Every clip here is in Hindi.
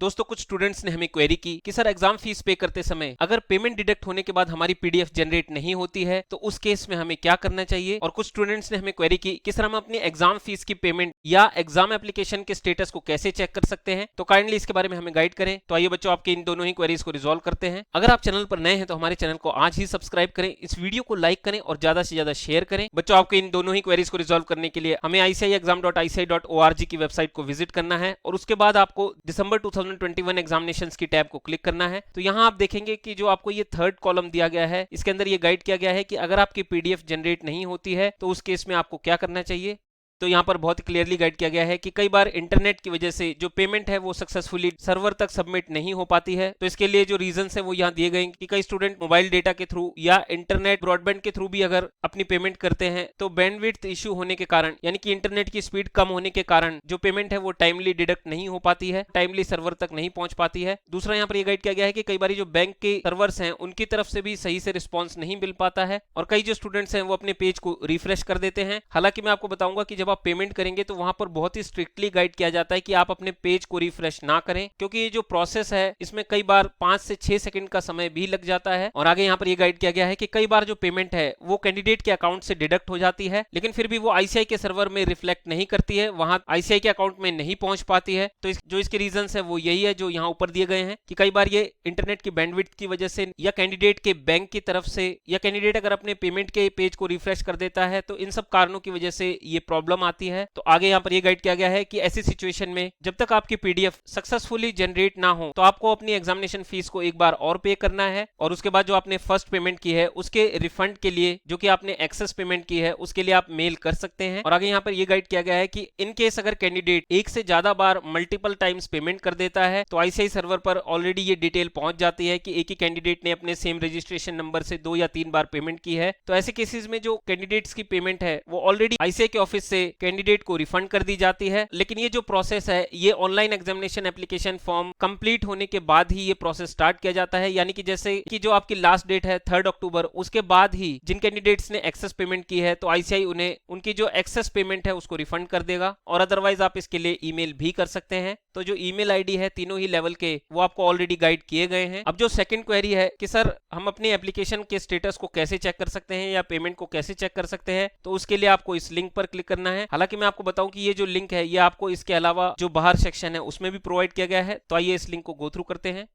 दोस्तों कुछ स्टूडेंट्स ने हमें क्वेरी की कि सर एग्जाम फीस पे करते समय अगर पेमेंट डिडक्ट होने के बाद हमारी पीडीएफ जनरेट नहीं होती है तो उस केस में हमें क्या करना चाहिए। और कुछ स्टूडेंट्स ने हमें क्वेरी की कि सर हम अपनी एग्जाम फीस की पेमेंट या एग्जाम एप्लीकेशन के स्टेटस को कैसे चेक कर सकते हैं, तो काइंडली इसके बारे में हमें गाइड करें। तो आइए बच्चों आपके इन दोनों ही क्वेरीज को रिजॉल्व करते हैं। अगर आप चैनल पर नए हैं तो हमारे चैनल को आज ही सब्सक्राइब करें, इस वीडियो को लाइक करें और ज्यादा से ज्यादा शेयर करें। बच्चों आपके इन दोनों ही क्वेरीज को रिजॉल्व करने के लिए हमें ICIexam.ICI.org की वेबसाइट को विजिट करना है और उसके बाद आपको दिसंबर 2021 एग्जामिनेशंस की टैब को क्लिक करना है। तो यहां आप देखेंगे कि जो आपको ये थर्ड कॉलम दिया गया है इसके अंदर ये गाइड किया गया है कि अगर आपकी पीडीएफ जनरेट नहीं होती है तो उस केस में आपको क्या करना चाहिए। तो यहाँ पर बहुत क्लियरली गाइड किया गया है कि कई बार इंटरनेट की वजह से जो पेमेंट है वो सक्सेसफुली सर्वर तक सबमिट नहीं हो पाती है। तो इसके लिए जो रीजंस है वो यहाँ दिए गए कि कई स्टूडेंट मोबाइल डेटा के थ्रू या इंटरनेट ब्रॉडबैंड के थ्रू भी अगर अपनी पेमेंट करते हैं तो बैंडविड्थ इश्यू होने के कारण यानी कि इंटरनेट की स्पीड कम होने के कारण जो पेमेंट है वो टाइमली डिडक्ट नहीं हो पाती है, टाइमली सर्वर तक नहीं पहुंच पाती है। दूसरा यहाँ पर ये गाइड किया गया है कि कई बार जो बैंक के सर्वर्स हैं उनकी तरफ से भी सही से रिस्पॉन्स नहीं मिल पाता है और कई जो स्टूडेंट्स हैं वो अपने पेज को रिफ्रेश कर देते हैं। हालांकि मैं आपको बताऊंगा कि जब आप पेमेंट करेंगे तो वहां पर बहुत ही स्ट्रिक्टली गाइड किया जाता है कि आप अपने पेज को रिफ्रेश ना करें, क्योंकि ये जो प्रोसेस है इसमें कई बार 5 से 6 सेकंड का समय भी लग जाता है। और आगे यहाँ पर ये गाइड किया गया है कि कई बार जो पेमेंट है वो कैंडिडेट के अकाउंट से डिडक्ट हो जाती है लेकिन फिर भी वो आईसीआई के सर्वर में रिफ्लेक्ट नहीं करती है, वहां आईसीआई के अकाउंट में नहीं पहुंच पाती है। तो जो इसके रीजन है वो यही है जो यहाँ ऊपर दिए गए हैं कि कई बार ये इंटरनेट की बैंडविड्थ की वजह से या कैंडिडेट के बैंक की तरफ से या कैंडिडेट अगर अपने पेमेंट के पेज को रिफ्रेश कर देता है तो इन सब कारणों की वजह से ये प्रॉब्लम आती है। तो आगे यहाँ पर ये गाइड किया गया है कि ऐसी सिचुएशन में जब तक आपकी पीडीएफ सक्सेसफुली जनरेट ना हो तो आपको अपनी एग्जामिनेशन फीस को एक बार और पे करना है और उसके बाद जो आपने फर्स्ट पेमेंट की है उसके रिफंड के लिए जो कि आपने एक्सेस पेमेंट की है उसके लिए आप मेल कर सकते हैं। और आगे यहाँ पर ये गाइड किया गया है कि इन केस अगर कैंडिडेट एक से ज्यादा बार मल्टीपल टाइम्स पेमेंट कर देता है तो आईसीआई सर्वर पर ऑलरेडी ये डिटेल पहुंच जाती है कि एक ही कैंडिडेट ने अपने सेम रजिस्ट्रेशन नंबर से 2 या 3 बार पेमेंट की है। तो ऐसे केसेस में जो कैंडिडेट्स की पेमेंट है वो ऑलरेडी आईसीआई के ऑफिस से कैंडिडेट को रिफंड कर दी जाती है। लेकिन ये जो प्रोसेस है ये online examination application form complete होने के बाद ही ये प्रोसेस स्टार्ट किया जाता है, यानी कि जैसे कि जो आपकी लास्ट डेट है 3 अक्टूबर उसके बाद ही जिन कैंडिडेट्स ने एक्सेस पेमेंट की है तो आईसीआई उन्हें उनकी जो एक्सेस पेमेंट है उसको रिफंड कर देगा। और अदरवाइज आप इसके लिए ईमेल भी कर सकते हैं। तो जो ईमेल आईडी है तीनों ही लेवल के वो आपको ऑलरेडी गाइड किए गए हैं। अब जो सेकंड क्वेरी है कि सर हम अपने एप्लीकेशन के स्टेटस को कैसे चेक कर सकते हैं या पेमेंट को कैसे चेक कर सकते हैं, तो उसके लिए आपको इस लिंक पर क्लिक करना है। हालांकि मैं आपको बताऊं कि ये जो लिंक है ये आपको इसके अलावा जो बाहर सेक्शन है उसमें भी प्रोवाइड किया गया है। तो आइए इस लिंक को गो थ्रू करते हैं।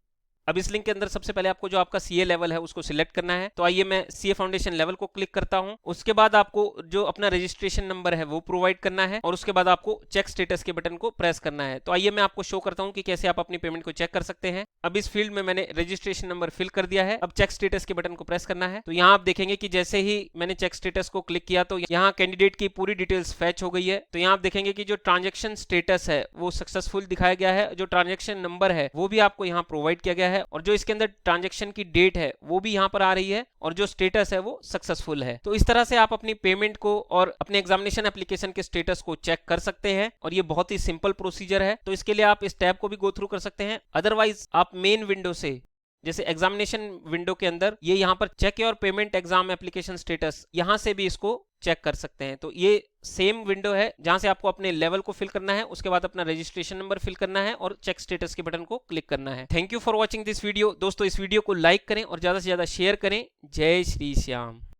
अब इस लिंक के अंदर सबसे पहले आपको जो आपका सीए लेवल है उसको सिलेक्ट करना है। तो आइए मैं सीए फाउंडेशन लेवल को क्लिक करता हूं। उसके बाद आपको जो अपना रजिस्ट्रेशन नंबर है वो प्रोवाइड करना है और उसके बाद आपको चेक स्टेटस के बटन को प्रेस करना है। तो आइए मैं आपको शो करता हूं कि कैसे आप अपनी पेमेंट को चेक कर सकते हैं। अब इस फील्ड में मैंने रजिस्ट्रेशन नंबर फिल कर दिया है। अब चेक स्टेटस के बटन को प्रेस करना है। तो यहाँ आप देखेंगे कि जैसे ही मैंने चेक स्टेटस को क्लिक किया तो यहाँ कैंडिडेट की पूरी डिटेल्स फैच हो गई है। तो यहाँ आप देखेंगे कि जो ट्रांजेक्शन स्टेटस है वो सक्सेसफुल दिखाया गया है, जो ट्रांजेक्शन नंबर है वो भी आपको यहाँ प्रोवाइड किया गया है और जो इसके अंदर ट्रांजैक्शन की डेट है वो भी यहां पर आ रही है और जो स्टेटस है वो सक्सेसफुल है। तो इस तरह से आप अपनी पेमेंट को और अपने एग्जामिनेशन एप्लीकेशन के स्टेटस को चेक कर सकते हैं और ये बहुत ही सिंपल प्रोसीजर है। तो इसके लिए आप इस टैब को भी गो थ्रू कर सकते हैं। अदरवाइज आप मेन विंडो से जैसे एग्जामिनेशन विंडो के अंदर ये यहाँ पर check your payment exam application status यहां से भी इसको चेक कर सकते हैं। तो ये सेम विंडो है जहां से आपको अपने लेवल को फिल करना है, उसके बाद अपना रजिस्ट्रेशन नंबर फिल करना है और चेक स्टेटस के बटन को क्लिक करना है। Thank you for watching this video. दोस्तों इस वीडियो को लाइक करें और ज्यादा से ज्यादा शेयर करें। जय श्री श्याम।